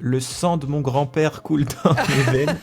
le sang de mon grand-père coule dans mes veines.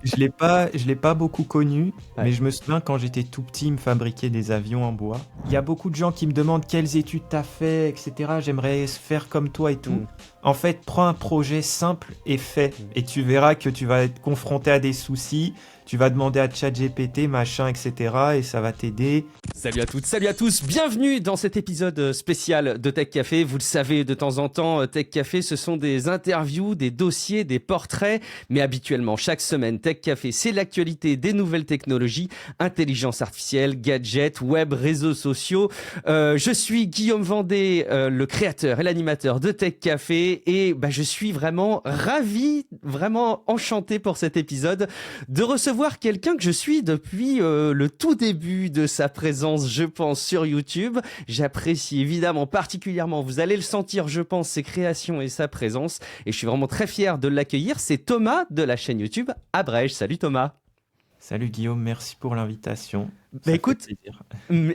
Je l'ai pas beaucoup connu, Ouais. mais je me souviens quand j'étais tout petit, il me fabriquait des avions en bois. Il y a beaucoup de gens qui me demandent quelles études t'as fait, etc. J'aimerais faire comme toi et tout. Mm. En fait, prends un projet simple et fais. Mm. Et tu verras que tu vas être confronté à des soucis. Tu vas demander à ChatGPT, machin, etc. Et ça va t'aider. Salut à toutes, salut à tous, bienvenue dans cet épisode spécial de Tech Café. Vous le savez, de temps en temps, Tech Café, ce sont des interviews, des dossiers, des portraits. Mais habituellement, chaque semaine, Tech Café, c'est l'actualité des nouvelles technologies, intelligence artificielle, gadgets, web, réseaux sociaux. Je suis Guillaume Vendée, le créateur et l'animateur de Tech Café. Et je suis vraiment ravi, vraiment enchanté pour cet épisode de recevoir quelqu'un que je suis depuis le tout début de sa présence, je pense, sur YouTube. J'apprécie évidemment particulièrement, vous allez le sentir, je pense, ses créations et sa présence. Et je suis vraiment très fier de l'accueillir. C'est Thomas de la chaîne YouTube Abrège. Salut Thomas. Salut Guillaume, merci pour l'invitation. Ça fait Écoute, plaisir.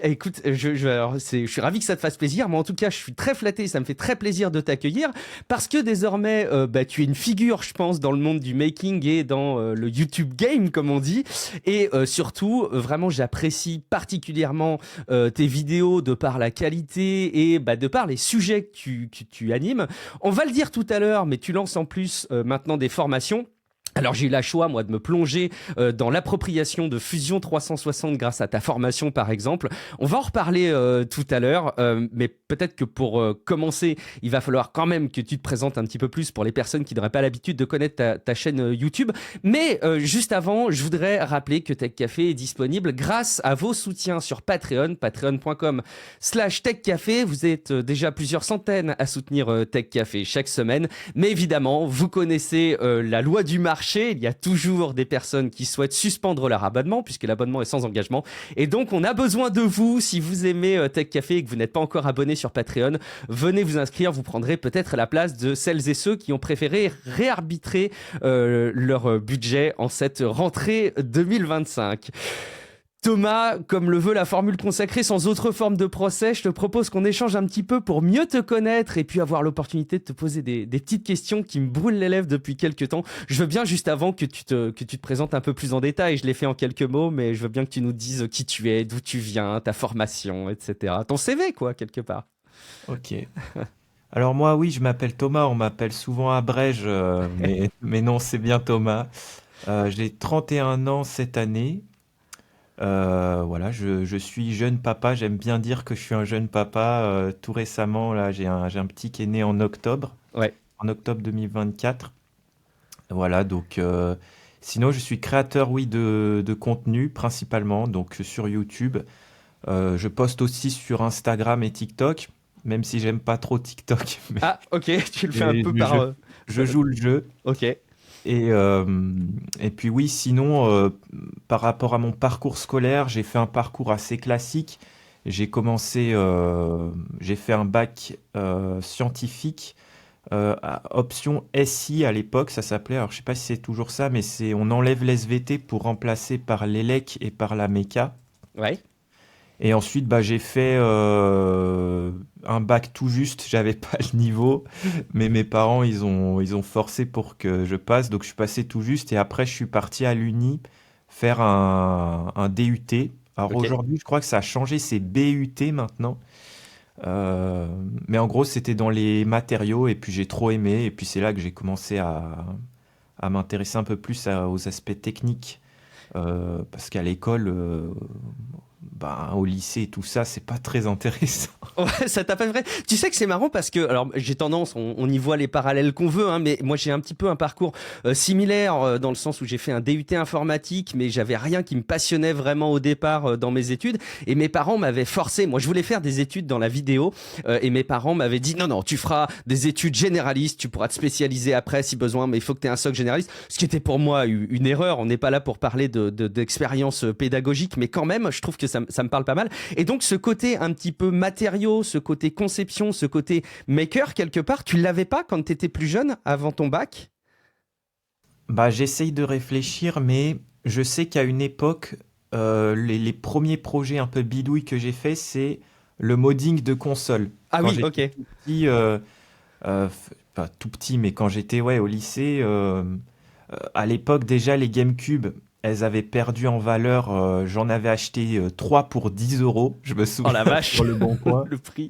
Écoute, je suis ravi que ça te fasse plaisir. Moi, en tout cas, je suis très flatté. Ça me fait très plaisir de t'accueillir parce que désormais, tu es une figure, je pense, dans le monde du making et dans le YouTube game, comme on dit. Et surtout, vraiment, j'apprécie particulièrement tes vidéos de par la qualité et de par les sujets que tu animes. On va le dire tout à l'heure, mais tu lances en plus maintenant des formations. Alors j'ai eu la choix, moi, de me plonger dans l'appropriation de Fusion 360 grâce à ta formation, par exemple. On va en reparler tout à l'heure, mais peut-être que pour commencer, il va falloir quand même que tu te présentes un petit peu plus pour les personnes qui n'auraient pas l'habitude de connaître ta chaîne YouTube. Mais juste avant, je voudrais rappeler que Tech Café est disponible grâce à vos soutiens sur Patreon, patreon.com/techcafé. Vous êtes déjà plusieurs centaines à soutenir Tech Café chaque semaine. Mais évidemment, vous connaissez la loi du marché. Il y a toujours des personnes qui souhaitent suspendre leur abonnement puisque l'abonnement est sans engagement. Et donc, on a besoin de vous. Si vous aimez Tech Café et que vous n'êtes pas encore abonné sur Patreon, venez vous inscrire. Vous prendrez peut-être la place de celles et ceux qui ont préféré réarbitrer leur budget en cette rentrée 2025. Thomas, comme le veut la formule consacrée, sans autre forme de procès, je te propose qu'on échange un petit peu pour mieux te connaître et puis avoir l'opportunité de te poser des petites questions qui me brûlent les lèvres depuis quelques temps. Je veux bien juste avant que tu te présentes un peu plus en détail, je l'ai fait en quelques mots, mais je veux bien que tu nous dises qui tu es, d'où tu viens, ta formation, etc. Ton CV, quoi, quelque part. Ok. Alors moi, oui, je m'appelle Thomas, on m'appelle souvent Abrège, mais non, c'est bien Thomas. J'ai 31 ans cette année. Voilà, je suis jeune papa, j'aime bien dire que je suis un jeune papa. Tout récemment, là, j'ai un petit qui est né Ouais. en octobre 2024. Voilà, donc sinon, je suis créateur, oui, de contenu principalement, donc sur YouTube. Je poste aussi sur Instagram et TikTok, même si j'aime pas trop TikTok, mais, Ah, ok, tu le fais un mais peu je, par... je joue le jeu. Ok. Et, euh, et puis oui, sinon, par rapport à mon parcours scolaire, j'ai fait un parcours assez classique. J'ai fait un bac scientifique, option SI à l'époque, ça s'appelait. Alors je sais pas si c'est toujours ça, mais on enlève l'SVT pour remplacer par l'ELEC et par la MECA. Ouais. Et ensuite, j'ai fait un bac tout juste. J'avais pas le niveau, mais mes parents, ils ont forcé pour que je passe. Donc, je suis passé tout juste. Et après, je suis parti à l'Uni faire un DUT. Alors Ok. aujourd'hui, je crois que ça a changé, c'est BUT maintenant. Mais en gros, c'était dans les matériaux. Et puis, j'ai trop aimé. Et puis, c'est là que j'ai commencé à m'intéresser un peu plus aux aspects techniques. Parce qu'à l'école, au lycée et tout ça, c'est pas très intéressant. Ouais, ça t'a pas vrai. Tu sais que c'est marrant parce que, alors j'ai tendance, on y voit les parallèles qu'on veut, hein, mais moi j'ai un petit peu un parcours similaire dans le sens où j'ai fait un DUT informatique, mais j'avais rien qui me passionnait vraiment au départ dans mes études. Et mes parents m'avaient forcé. Moi, je voulais faire des études dans la vidéo et mes parents m'avaient dit non, non, tu feras des études généralistes, tu pourras te spécialiser après si besoin, mais il faut que tu aies un socle généraliste. Ce qui était pour moi une erreur. On n'est pas là pour parler d'expérience pédagogique, mais quand même, je trouve que ça me parle pas mal. Et donc, ce côté un petit peu matériaux, ce côté conception, ce côté maker, quelque part, tu l'avais pas quand tu étais plus jeune, avant ton bac? J'essaye de réfléchir, mais je sais qu'à une époque, les premiers projets un peu bidouilles que j'ai fait, c'est le modding de console. Ah Quand oui, ok. j'étais tout petit, pas tout petit, mais quand j'étais ouais, au lycée, à l'époque déjà les GameCube, elles avaient perdu en valeur. J'en avais acheté 3 pour 10 euros, je me Oh la souviens, vache, sur le bon coin. le prix.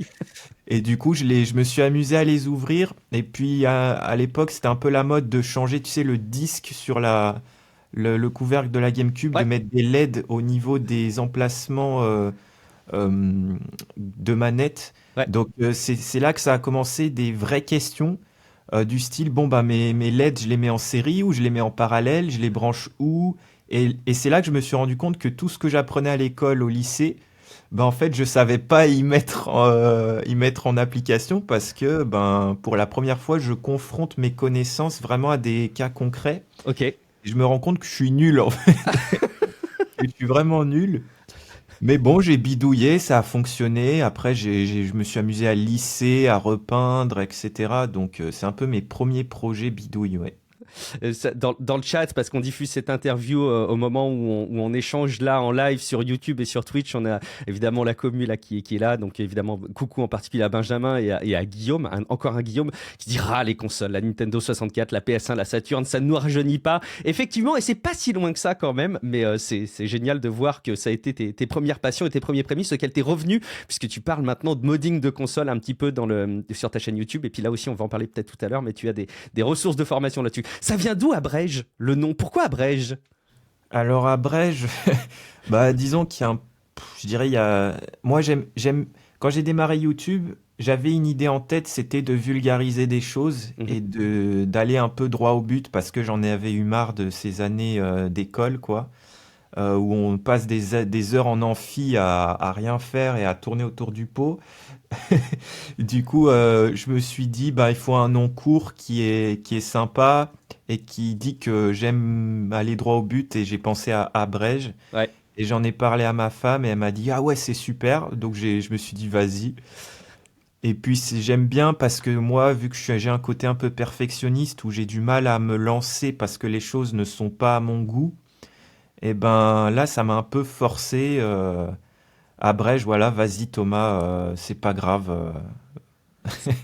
Et du coup, je me suis amusé à les ouvrir. Et puis à l'époque, c'était un peu la mode de changer, tu sais, le disque sur le couvercle de la GameCube, de Ouais, mettre des LED au niveau des emplacements de manette. ouais. Donc c'est là que ça a commencé des vraies questions du style, bon bah mes LED, je les mets en série ou je les mets en parallèle, je les branche où? Et c'est là que je me suis rendu compte que tout ce que j'apprenais à l'école, au lycée, ben en fait je savais pas y mettre en application parce que ben pour la première fois je confronte mes connaissances vraiment à des cas concrets. Ok. Et je me rends compte que je suis nul en fait, que je suis vraiment nul. Mais bon, j'ai bidouillé, ça a fonctionné. Après, je me suis amusé à lisser, à repeindre, etc. Donc, c'est un peu mes premiers projets bidouilles, ouais. Dans le chat, parce qu'on diffuse cette interview au moment où on échange là en live sur YouTube et sur Twitch, on a évidemment la commu là qui est là, donc évidemment coucou en particulier à Benjamin et à Guillaume, encore un Guillaume qui dira les consoles, la Nintendo 64, la PS1, la Saturn, ça ne nous rajeunit pas. Effectivement, et c'est pas si loin que ça quand même, mais c'est génial de voir que ça a été tes premières passions et tes premiers prémices auxquels t'es revenu, puisque tu parles maintenant de modding de console un petit peu sur ta chaîne YouTube, et puis là aussi on va en parler peut-être tout à l'heure, mais tu as des ressources de formation là-dessus. Ça vient d'où Abrège, le nom? Pourquoi Abrège? Alors, à Brège, bah, disons qu'il y a un, je dirais, il y a, moi, quand j'ai démarré YouTube, j'avais une idée en tête, c'était de vulgariser des choses Mhm. et d'aller un peu droit au but parce que j'en avais eu marre de ces années d'école, quoi. Où on passe des heures en amphi à rien faire et à tourner autour du pot. Du coup, je me suis dit, bah, il faut un nom court qui est sympa et qui dit que j'aime aller droit au but et j'ai pensé à Abrège. Ouais. Et j'en ai parlé à ma femme et elle m'a dit, ah ouais, c'est super. Donc je me suis dit, vas-y. Et puis j'aime bien parce que moi, vu que j'ai un côté un peu perfectionniste où j'ai du mal à me lancer parce que les choses ne sont pas à mon goût, et ben là, ça m'a un peu forcé. À Brège, voilà, vas-y Thomas, c'est pas grave.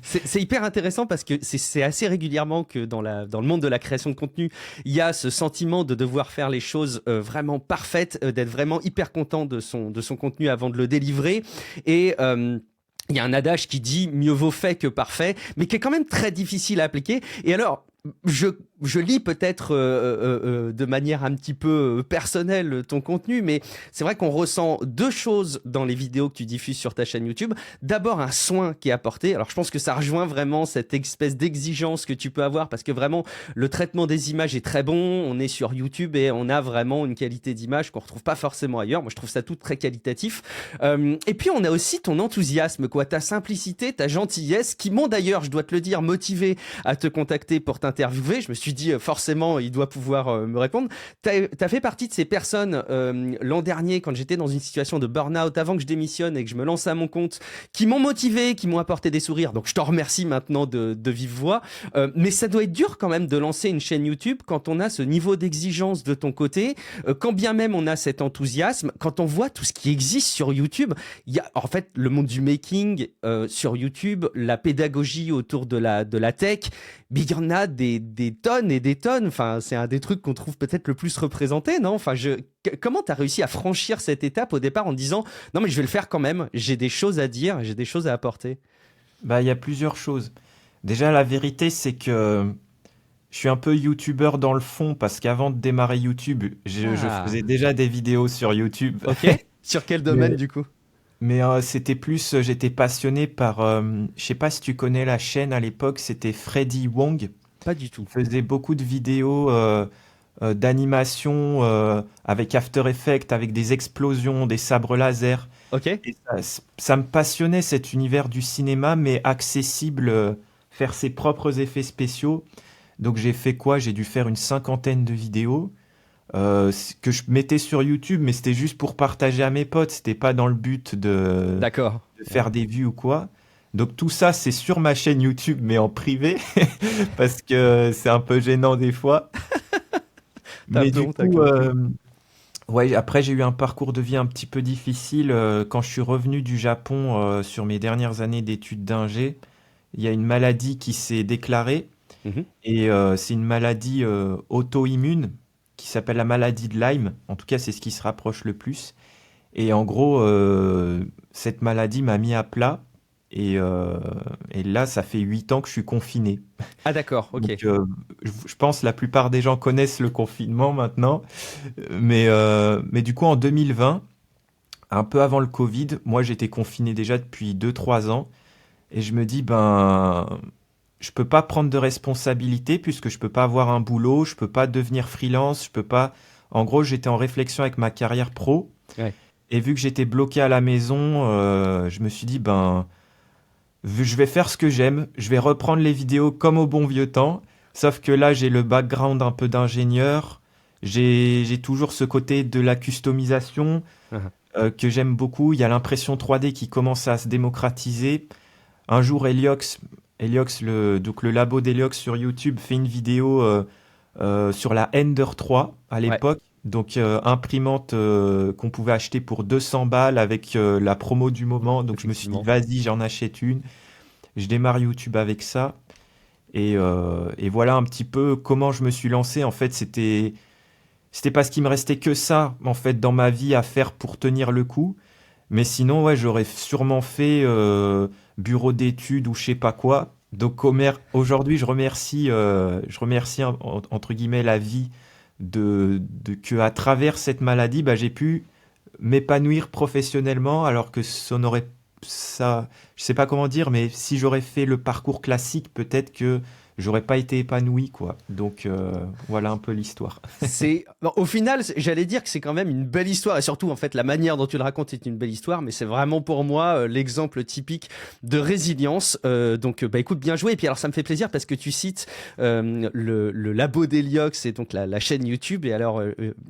C'est hyper intéressant parce que c'est assez régulièrement que dans le monde de la création de contenu, il y a ce sentiment de devoir faire les choses vraiment parfaites, d'être vraiment hyper content de son contenu avant de le délivrer. Et il y a un adage qui dit mieux vaut fait que parfait, mais qui est quand même très difficile à appliquer. Et alors, je lis peut-être de manière un petit peu personnelle ton contenu, mais c'est vrai qu'on ressent deux choses dans les vidéos que tu diffuses sur ta chaîne YouTube. D'abord, un soin qui est apporté. Alors, je pense que ça rejoint vraiment cette espèce d'exigence que tu peux avoir parce que vraiment, le traitement des images est très bon. On est sur YouTube et on a vraiment une qualité d'image qu'on retrouve pas forcément ailleurs. Moi, je trouve ça tout très qualitatif. Et puis, on a aussi ton enthousiasme, quoi, ta simplicité, ta gentillesse, qui m'ont d'ailleurs, je dois te le dire, motivé à te contacter pour t'interviewer. Je me suis dit, forcément, il doit pouvoir me répondre. T'as fait partie de ces personnes l'an dernier, quand j'étais dans une situation de burn-out, avant que je démissionne et que je me lance à mon compte, qui m'ont motivé, qui m'ont apporté des sourires. Donc, je t'en remercie maintenant de vive voix. Mais ça doit être dur quand même de lancer une chaîne YouTube quand on a ce niveau d'exigence de ton côté, quand bien même on a cet enthousiasme, quand on voit tout ce qui existe sur YouTube. Il y a en fait le monde du making sur YouTube, la pédagogie autour de la tech, mais il y en a des tonnes et des tonnes. Enfin, c'est un des trucs qu'on trouve peut-être le plus représenté, non? Enfin, comment tu as réussi à franchir cette étape au départ en te disant non, mais je vais le faire quand même, j'ai des choses à dire, j'ai des choses à apporter? Bah, il y a plusieurs choses. Déjà, la vérité, c'est que je suis un peu youtubeur dans le fond parce qu'avant de démarrer YouTube, je Ah, faisais déjà des vidéos sur YouTube. ok. Sur quel domaine Mais, du coup? mais c'était plus, j'étais passionné par, je sais pas si tu connais la chaîne à l'époque, c'était Freddy Wong. Pas du tout. Il faisait beaucoup de vidéos d'animation avec After Effects, avec des explosions, des sabres laser. Ok. Et ça me passionnait cet univers du cinéma, mais accessible, faire ses propres effets spéciaux. Donc j'ai fait quoi? J'ai dû faire une cinquantaine de vidéos que je mettais sur YouTube, mais c'était juste pour partager à mes potes. C'était pas dans le but D'accord. de faire des vues ou quoi. Donc tout ça, c'est sur ma chaîne YouTube, mais en privé, parce que c'est un peu gênant des fois. T'as Mais du bon, t'as coup, compris. ouais, après j'ai eu un parcours de vie un petit peu difficile quand je suis revenu du Japon sur mes dernières années d'études d'ingé. il y a une maladie qui s'est déclarée Mhm. et c'est une maladie auto-immune qui s'appelle la maladie de Lyme. En tout cas, c'est ce qui se rapproche le plus. Et en gros, cette maladie m'a mis à plat et là, ça fait 8 ans que je suis confiné. Ah d'accord, Donc, ok. je pense que la plupart des gens connaissent le confinement maintenant. Mais du coup, en 2020, un peu avant le Covid, moi, j'étais confiné déjà depuis 2 3 ans. Et je me dis, ben, je peux pas prendre de responsabilité puisque je peux pas avoir un boulot, je peux pas devenir freelance, je peux pas. En gros, j'étais en réflexion avec ma carrière pro. Ouais. Et vu que j'étais bloqué à la maison, je me suis dit, ben, je vais faire ce que j'aime, je vais reprendre les vidéos comme au bon vieux temps. Sauf que là, j'ai le background un peu d'ingénieur. J'ai toujours ce côté de la customisation Mhm. que j'aime beaucoup. Il y a l'impression 3D qui commence à se démocratiser. Un jour, Heliox donc le labo d'Heliox sur YouTube fait une vidéo sur la Ender 3 à Ouais, l'époque. Donc, imprimante qu'on pouvait acheter pour 200 balles avec la promo du moment. Donc, je me suis dit, effectivement. vas-y, j'en achète une. Je démarre YouTube avec ça. Et voilà un petit peu comment je me suis lancé. En fait, c'était parce qu'il me restait que ça, en fait, dans ma vie à faire pour tenir le coup. Mais sinon, ouais, j'aurais sûrement fait bureau d'études ou je sais pas quoi. Donc aujourd'hui, je remercie entre guillemets la vie que à travers cette maladie, bah, j'ai pu m'épanouir professionnellement, alors que je sais pas comment dire, mais si j'aurais fait le parcours classique, peut-être que j'aurais pas été épanoui, quoi. Donc voilà un peu l'histoire. C'est bon, au final, j'allais dire que c'est quand même une belle histoire et surtout en fait la manière dont tu le racontes est une belle histoire, mais c'est vraiment pour moi l'exemple typique de résilience. Donc bah écoute, bien joué. Et puis alors ça me fait plaisir parce que tu cites le labo d'Heliox et donc la chaîne YouTube et alors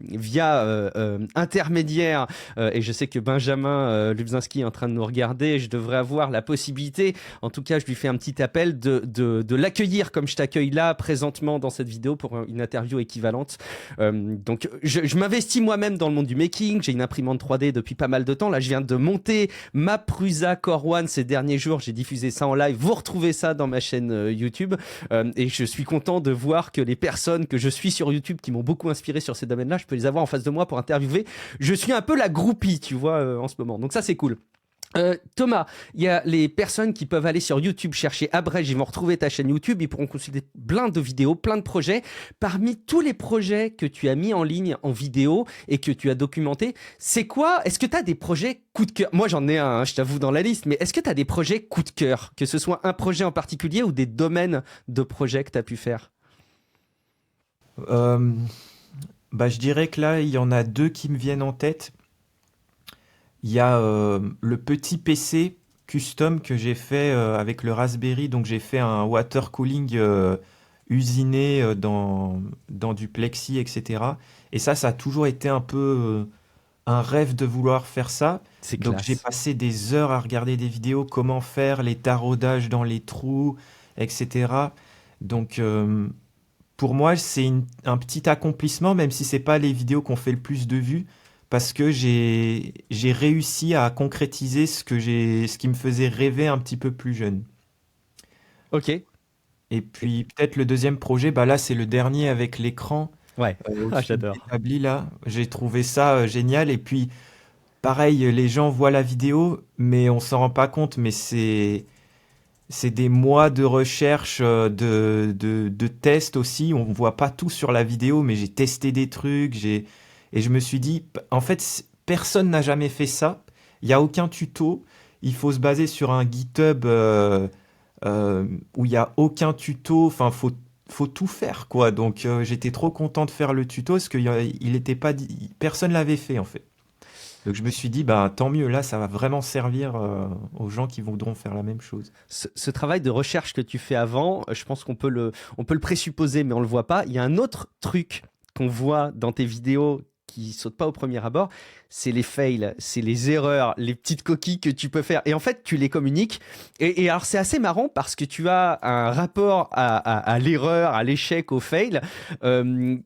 via intermédiaire et je sais que Benjamin Lubzinski est en train de nous regarder. Je devrais avoir la possibilité, en tout cas je lui fais un petit appel de l'accueillir comme je t'accueille là présentement dans cette vidéo pour une interview équivalente. Donc je m'investis moi-même dans le monde du making, j'ai une imprimante 3D depuis pas mal de temps, là je viens de monter ma Prusa Core One ces derniers jours, j'ai diffusé ça en live, vous retrouvez ça dans ma chaîne YouTube et je suis content de voir que les personnes que je suis sur YouTube qui m'ont beaucoup inspiré sur ces domaines-là, je peux les avoir en face de moi pour interviewer. Je suis un peu la groupie, tu vois, en ce moment, donc ça c'est cool. Thomas, il y a les personnes qui peuvent aller sur YouTube chercher Abrège, ils vont retrouver ta chaîne YouTube, ils pourront consulter plein de vidéos, plein de projets. Parmi tous les projets que tu as mis en ligne en vidéo et que tu as documenté, c'est quoi? Est-ce que tu as des projets coup de cœur? Moi j'en ai un, hein, je t'avoue, dans la liste, mais est-ce que tu as des projets coup de cœur? Que ce soit un projet en particulier ou des domaines de projets que tu as pu faire? Euh, Bah, je dirais que là, il y en a deux qui me viennent en tête. Il y a le petit PC custom que j'ai fait avec le Raspberry. Donc j'ai fait un water cooling usiné dans du plexi, etc. Et ça a toujours été un peu un rêve de vouloir faire ça. C'est Donc j'ai classe. passé des heures à regarder des vidéos, comment faire les taraudages dans les trous, etc. Donc pour moi, c'est un petit accomplissement, même si c'est pas les vidéos qui ont fait le plus de vues, parce que j'ai réussi à concrétiser ce qui me faisait rêver un petit peu plus jeune. Ok. Et puis peut-être le deuxième projet, bah là c'est le dernier avec l'écran Ouais. Ah, au-dessus de j'adore. l'établi là. J'ai trouvé ça génial. Et puis pareil, les gens voient la vidéo, mais on s'en rend pas compte, mais c'est des mois de recherche, de tests aussi. On voit pas tout sur la vidéo, mais j'ai testé des trucs. Et je me suis dit, en fait, personne n'a jamais fait ça. Il n'y a aucun tuto. Il faut se baser sur un GitHub où il n'y a aucun tuto. Enfin, faut tout faire, quoi. Donc, j'étais trop content de faire le tuto parce qu'il était pas personne l'avait fait, en fait. Donc, je me suis dit, bah, tant mieux. Là, ça va vraiment servir aux gens qui voudront faire la même chose. Ce travail de recherche que tu fais avant, je pense on peut le présupposer, mais on le voit pas. Il y a un autre truc qu'on voit dans tes vidéos qui saute pas au premier abord, c'est les fails, c'est les erreurs, les petites coquilles que tu peux faire. Et en fait, tu les communiques. Et alors, c'est assez marrant parce que tu as un rapport à l'erreur, à l'échec, au fail. Euh,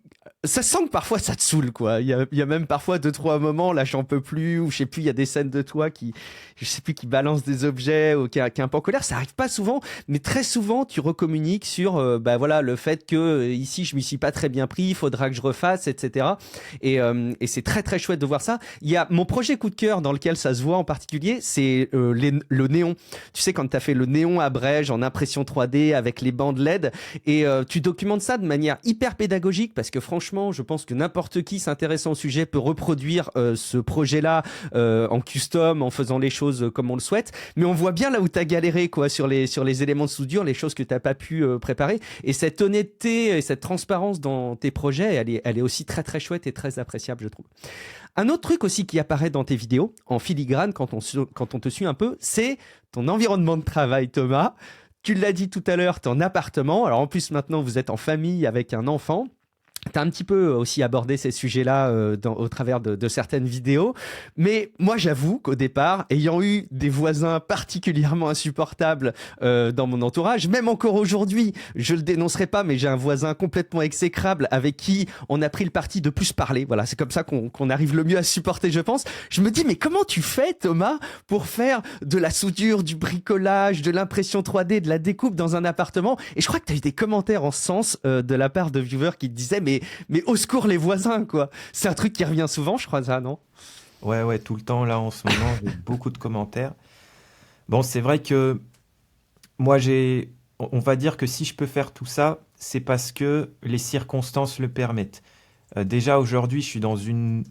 ça sent que parfois ça te saoule, quoi. Il y a même parfois 2-3 moments, là j'en peux plus, ou je sais plus, il y a des scènes de toi je sais plus, qui balancent des objets, ou qui est un peu en colère. Ça arrive pas souvent, mais très souvent tu recommuniques sur, bah voilà, le fait que ici je m'y suis pas très bien pris, il faudra que je refasse, etc. Et c'est très très chouette de voir ça. Il y a mon projet coup de cœur dans lequel ça se voit en particulier, c'est le néon. Tu sais, quand tu as fait le néon à Brège en impression 3D avec les bandes LED, et tu documentes ça de manière hyper pédagogique, parce que franchement, je pense que n'importe qui s'intéressant au sujet peut reproduire ce projet-là en custom, en faisant les choses comme on le souhaite. Mais on voit bien là où tu as galéré, quoi, sur les éléments de soudure, les choses que tu n'as pas pu préparer. Et cette honnêteté et cette transparence dans tes projets, elle est aussi très très chouette et très appréciable, je trouve. Un autre truc aussi qui apparaît dans tes vidéos, en filigrane, quand on te suit un peu, c'est ton environnement de travail, Thomas. Tu l'as dit tout à l'heure, tu es en appartement. Alors en plus, maintenant, vous êtes en famille avec un enfant. Tu as un petit peu aussi abordé ces sujets-là au travers de certaines vidéos. Mais moi, j'avoue qu'au départ, ayant eu des voisins particulièrement insupportables dans mon entourage, même encore aujourd'hui, je le dénoncerai pas, mais j'ai un voisin complètement exécrable avec qui on a pris le parti de plus parler. Voilà, c'est comme ça qu'on arrive le mieux à supporter, je pense. Je me dis, mais comment tu fais, Thomas, pour faire de la soudure, du bricolage, de l'impression 3D, de la découpe dans un appartement? Et je crois que tu as eu des commentaires en ce sens de la part de viewers qui te disaient, mais au secours les voisins, quoi. C'est un truc qui revient souvent, je crois, ça, non? Ouais, tout le temps, là, en ce moment, j'ai beaucoup de commentaires. Bon, c'est vrai que moi, on va dire que si je peux faire tout ça, c'est parce que les circonstances le permettent. Déjà, aujourd'hui, je suis dans une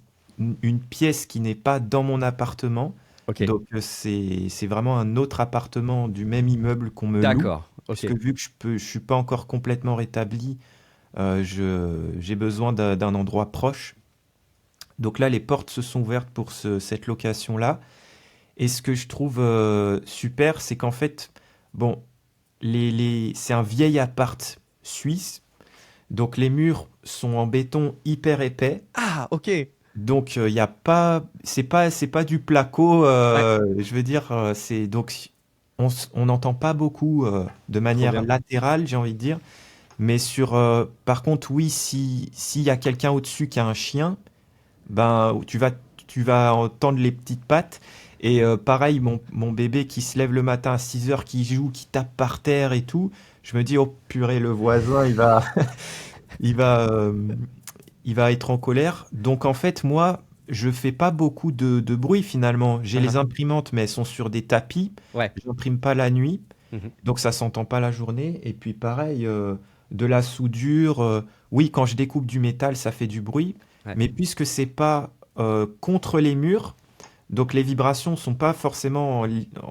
pièce qui n'est pas dans mon appartement. Ok, Donc, c'est vraiment un autre appartement du même immeuble qu'on me loue. d'accord, Parce ok. que vu que je suis pas encore complètement rétabli, j'ai besoin d'un endroit proche. Donc là, les portes se sont ouvertes pour cette location-là. Et ce que je trouve super, c'est qu'en fait, bon, c'est un vieil appart suisse. Donc les murs sont en béton hyper épais. Ah, ok. Donc il y a pas, c'est pas du placo. Ouais, Je veux dire, c'est donc on n'entend pas beaucoup de trop manière bien. latérale, j'ai envie de dire. Mais par contre, oui, s'il y a quelqu'un au-dessus qui a un chien, ben, tu vas entendre les petites pattes. Et pareil, mon bébé qui se lève le matin à 6 heures, qui joue, qui tape par terre et tout, je me dis, oh purée, le voisin, il va, euh, il va être en colère. Donc en fait, moi, je fais pas beaucoup de bruit finalement. J'ai les Ah, imprimantes, mais elles sont sur des tapis. ouais. J'imprime pas la nuit. Mhm. Donc ça s'entend pas la journée. Et puis pareil, de la soudure. Oui, quand je découpe du métal, ça fait du bruit. Ouais. Mais puisque c'est pas contre les murs, donc les vibrations sont pas forcément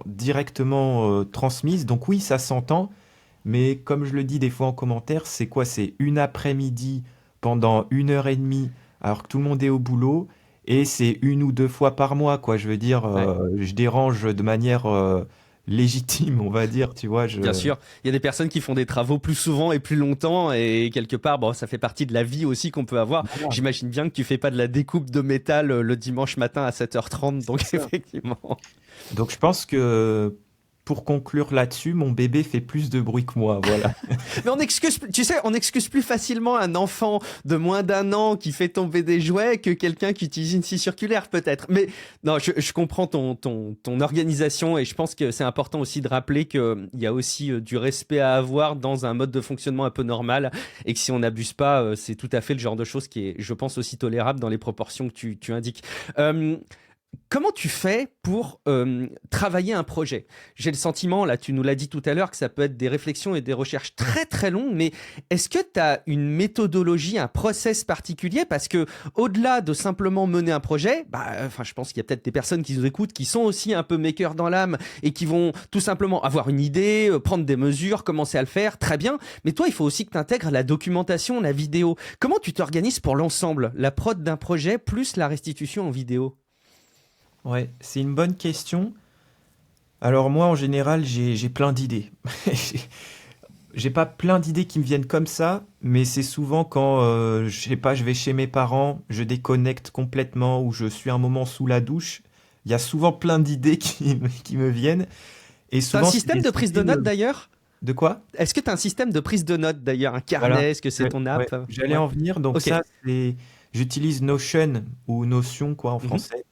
directement transmises. Donc oui, ça s'entend. Mais comme je le dis des fois en commentaire, c'est quoi? C'est une après-midi pendant 1 heure et demie, alors que tout le monde est au boulot. Et c'est 1 ou 2 fois par mois, quoi. Je veux dire, Ouais. je dérange de manière légitime, on va dire, tu vois. Bien sûr, il y a des personnes qui font des travaux plus souvent et plus longtemps, et quelque part, bon, ça fait partie de la vie aussi qu'on peut avoir. Voilà, J'imagine bien que tu fais pas de la découpe de métal le dimanche matin à 7h30, donc c'est ça. effectivement. Donc je pense que pour conclure là-dessus, mon bébé fait plus de bruit que moi, voilà. Mais tu sais, on excuse plus facilement un enfant de moins d'1 an qui fait tomber des jouets que quelqu'un qui utilise une scie circulaire, peut-être. Mais non, je comprends ton organisation, et je pense que c'est important aussi de rappeler qu'il y a aussi du respect à avoir dans un mode de fonctionnement un peu normal, et que si on n'abuse pas, c'est tout à fait le genre de chose qui est, je pense, aussi tolérable dans les proportions que tu indiques. Euh, Comment tu fais pour travailler un projet? J'ai le sentiment, là, tu nous l'as dit tout à l'heure, que ça peut être des réflexions et des recherches très très longues, mais est-ce que tu as une méthodologie, un process particulier? Parce que au-delà de simplement mener un projet, enfin, je pense qu'il y a peut-être des personnes qui nous écoutent qui sont aussi un peu makers dans l'âme et qui vont tout simplement avoir une idée, prendre des mesures, commencer à le faire, très bien. Mais toi, il faut aussi que tu intègres la documentation, la vidéo. Comment tu t'organises pour l'ensemble, la prod d'un projet plus la restitution en vidéo? Ouais, c'est une bonne question. Alors moi, en général, j'ai plein d'idées. J'ai j'ai pas plein d'idées qui me viennent comme ça, mais c'est souvent quand, je sais pas, je vais chez mes parents, je déconnecte complètement ou je suis un moment sous la douche. Il y a souvent plein d'idées qui me viennent. Et T'as un souvent, c'est système des de prise de idées. notes d'ailleurs? De quoi? Est-ce que tu as un système de prise de notes d'ailleurs, un Voilà. carnet? Est-ce que c'est Ouais, ton ouais. app? J'allais Ouais. en venir. Donc Ok. ça, c'est, j'utilise Notion ou Notion quoi en Mhm. français.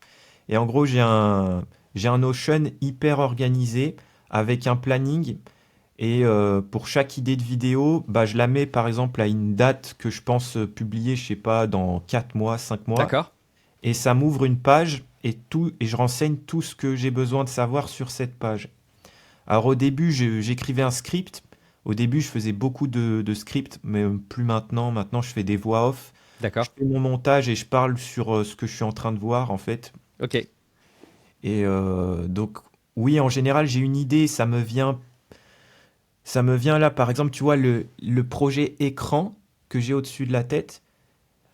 Et en gros, j'ai un Notion hyper organisé avec un planning. Et pour chaque idée de vidéo, bah, je la mets par exemple à une date que je pense publier, je sais pas, dans 4 mois, 5 mois. D'accord. Et ça m'ouvre une page et je renseigne tout ce que j'ai besoin de savoir sur cette page. Alors au début, j'écrivais un script. Au début, je faisais beaucoup de scripts, mais plus maintenant. Maintenant, je fais des voix off. Je D'accord. fais mon montage et je parle sur ce que je suis en train de voir en fait. Ok. Et donc, oui, en général, j'ai une idée, ça me vient là, par exemple, tu vois, le projet écran que j'ai au-dessus de la tête.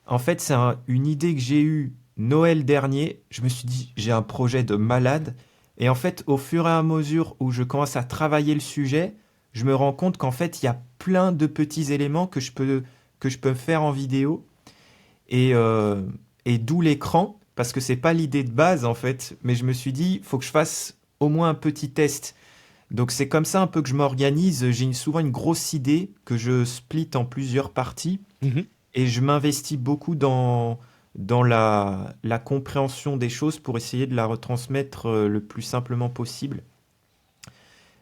En fait, c'est une idée que j'ai eue Noël dernier. Je me suis dit, j'ai un projet de malade. Et en fait, au fur et à mesure où je commence à travailler le sujet, je me rends compte qu'en fait, il y a plein de petits éléments que je peux faire en vidéo. Et, euh, et d'où l'écran, parce que c'est pas l'idée de base en fait. Mais je me suis dit, faut que je fasse au moins un petit test. Donc c'est comme ça un peu que je m'organise. J'ai souvent une grosse idée que je split en plusieurs parties Mhm. et je m'investis beaucoup dans la compréhension des choses pour essayer de la retransmettre le plus simplement possible.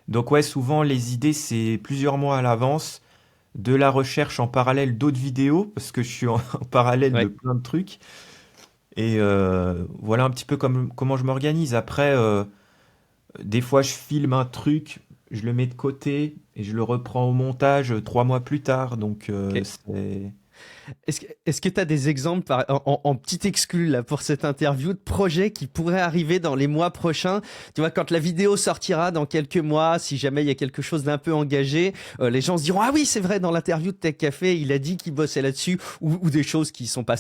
Donc ouais, souvent les idées c'est plusieurs mois à l'avance, de la recherche en parallèle d'autres vidéos, parce que je suis en parallèle de Ouais. plein de trucs. Et voilà un petit peu comment je m'organise. Après, des fois je filme un truc, je le mets de côté et je le reprends au montage 3 mois plus tard. Donc Ok. c'est... Est-ce que tu as des exemples en petit exclu là, pour cette interview de projets qui pourraient arriver dans les mois prochains? Tu vois, quand la vidéo sortira dans quelques mois, si jamais il y a quelque chose d'un peu engagé, les gens se diront ah oui, c'est vrai, dans l'interview de Tech Café, il a dit qu'il bossait là-dessus, ou des choses qui sont pas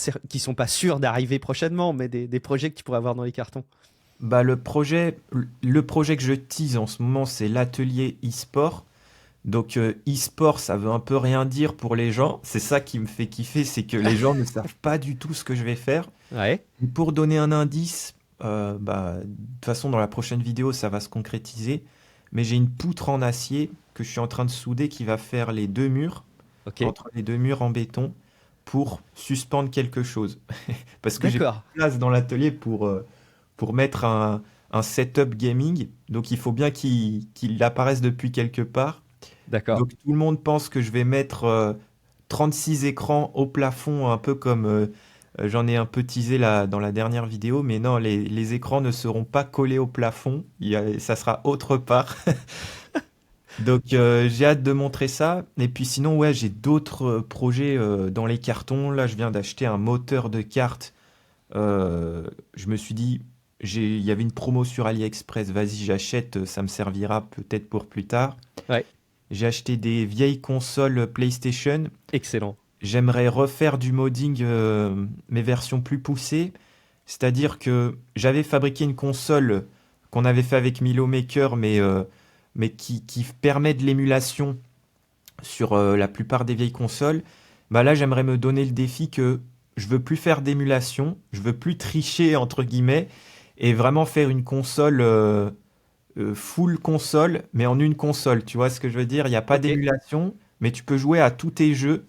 sûres d'arriver prochainement, mais des projets que tu pourrais avoir dans les cartons. Bah, le projet que je tease en ce moment, c'est l'atelier e-sport. Donc e-sport, ça veut un peu rien dire pour les gens. C'est ça qui me fait kiffer, c'est que les gens ne savent pas du tout ce que je vais faire. Ouais. Et pour donner un indice, bah, de toute façon, dans la prochaine vidéo, ça va se concrétiser. Mais j'ai une poutre en acier que je suis en train de souder qui va faire les deux murs, Ok. entre les deux murs en béton, pour suspendre quelque chose. Parce que j'ai pas D'accord. de place dans l'atelier pour mettre un setup gaming. Donc il faut bien qu'il apparaisse depuis quelque part. D'accord. Donc tout le monde pense que je vais mettre 36 écrans au plafond, un peu comme j'en ai un peu teasé dans la dernière vidéo, mais non, les écrans ne seront pas collés au plafond, ça sera autre part. Donc j'ai hâte de montrer ça. Et puis sinon, ouais, j'ai d'autres projets dans les cartons. Là, je viens d'acheter un moteur de cartes. Je me suis dit, il y avait une promo sur AliExpress, vas-y, j'achète, ça me servira peut-être pour plus tard. Ouais. J'ai acheté des vieilles consoles PlayStation. Excellent. J'aimerais refaire du modding, mes versions plus poussées. C'est-à-dire que j'avais fabriqué une console qu'on avait fait avec Milo Maker, mais qui permet de l'émulation sur la plupart des vieilles consoles. Bah là, j'aimerais me donner le défi que je veux plus faire d'émulation, je veux plus tricher entre guillemets, et vraiment faire une console full console, mais en une console. Tu vois ce que je veux dire? Il n'y a pas Ok. d'émulation, mais tu peux jouer à tous tes jeux,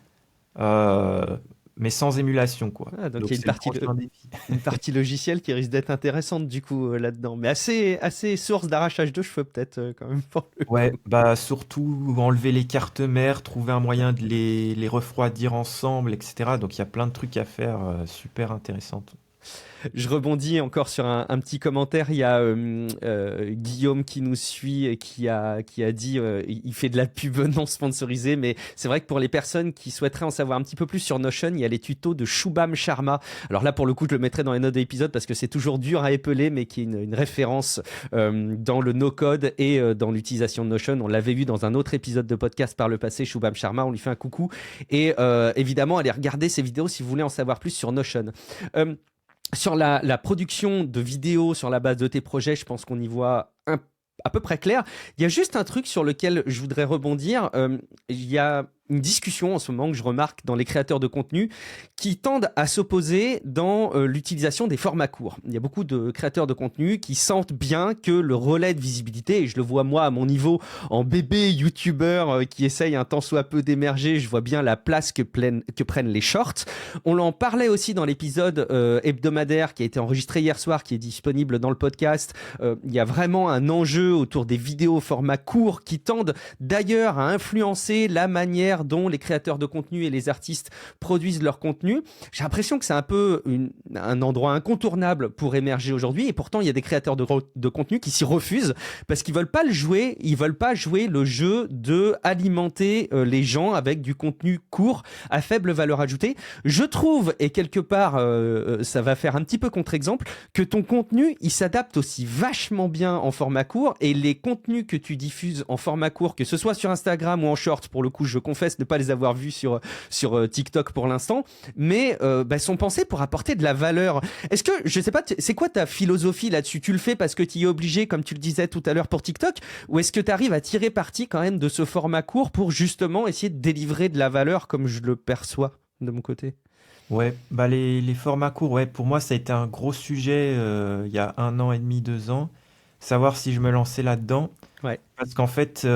euh, mais sans émulation, quoi. Ah, donc il Donc y a une c'est le partie de, prochain défi. une partie logicielle qui risque d'être intéressante du coup là-dedans, mais assez source d'arrachage de cheveux peut-être quand même pour le Ouais, coup. bah surtout enlever les cartes mères, trouver un moyen de les refroidir ensemble, etc. Donc il y a plein de trucs à faire, super intéressants. Je rebondis encore sur un petit commentaire. Il y a Guillaume qui nous suit et qui a dit il fait de la pub non sponsorisée, mais c'est vrai que pour les personnes qui souhaiteraient en savoir un petit peu plus sur Notion, il y a les tutos de Shubham Sharma. Alors là, pour le coup, je le mettrai dans les notes de l'épisode parce que c'est toujours dur à épeler, mais qui est une référence dans le no-code et dans l'utilisation de Notion. On l'avait vu dans un autre épisode de podcast par le passé, Shubham Sharma. On lui fait un coucou. Et évidemment, allez regarder ses vidéos si vous voulez en savoir plus sur Notion. Euh, Sur la production de vidéos sur la base de tes projets, je pense qu'on y voit à peu près clair. Il y a juste un truc sur lequel je voudrais rebondir. Il y a une discussion en ce moment que je remarque dans les créateurs de contenu qui tendent à s'opposer dans l'utilisation des formats courts. Il y a beaucoup de créateurs de contenu qui sentent bien que le relais de visibilité, et je le vois moi à mon niveau en bébé youtubeur qui essaye un tant soit peu d'émerger, je vois bien la place que prennent les shorts. On en parlait aussi dans l'épisode hebdomadaire qui a été enregistré hier soir, qui est disponible dans le podcast. Il y a vraiment un enjeu autour des vidéos au format court qui tendent d'ailleurs à influencer la manière dont les créateurs de contenu et les artistes produisent leur contenu. J'ai l'impression que c'est un peu un endroit incontournable pour émerger aujourd'hui, et pourtant il y a des créateurs de contenu qui s'y refusent parce qu'ils veulent pas le jouer, ils veulent pas jouer le jeu de alimenter les gens avec du contenu court à faible valeur ajoutée. Je trouve, et quelque part ça va faire un petit peu contre-exemple, que ton contenu il s'adapte aussi vachement bien en format court, et les contenus que tu diffuses en format court, que ce soit sur Instagram ou en short, pour le coup je confesse ne pas les avoir vus sur TikTok pour l'instant, mais sont pensés pour apporter de la valeur. Est-ce que, je sais pas, c'est quoi ta philosophie là-dessus? Tu le fais parce que tu y es obligé, comme tu le disais tout à l'heure pour TikTok, ou est-ce que tu arrives à tirer parti quand même de ce format court pour justement essayer de délivrer de la valeur comme je le perçois de mon côté? Ouais, bah les formats courts, ouais, pour moi ça a été un gros sujet il y a 1 an et demi, 2 ans, savoir si je me lançais là-dedans. Ouais. Parce qu'en fait,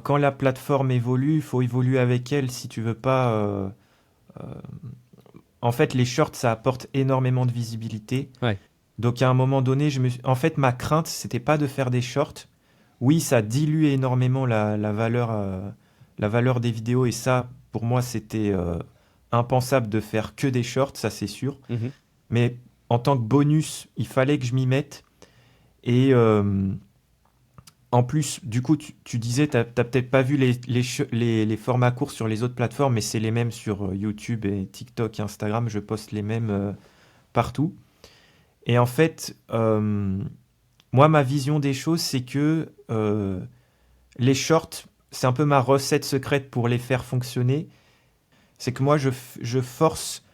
quand la plateforme évolue, il faut évoluer avec elle si tu veux pas. Euh, En fait, les shorts, ça apporte énormément de visibilité. Ouais. Donc à un moment donné, en fait, ma crainte, c'était pas de faire des shorts. Oui, ça dilue énormément la valeur des vidéos, et ça, pour moi, c'était impensable de faire que des shorts, ça c'est sûr. Mhm. Mais en tant que bonus, il fallait que je m'y mette. Et en plus, du coup, tu disais, t'as peut-être pas vu les formats courts sur les autres plateformes, mais c'est les mêmes sur YouTube et TikTok et Instagram. Je poste les mêmes partout. Et en fait, moi, ma vision des choses, c'est que les shorts, c'est un peu ma recette secrète pour les faire fonctionner. C'est que moi, je force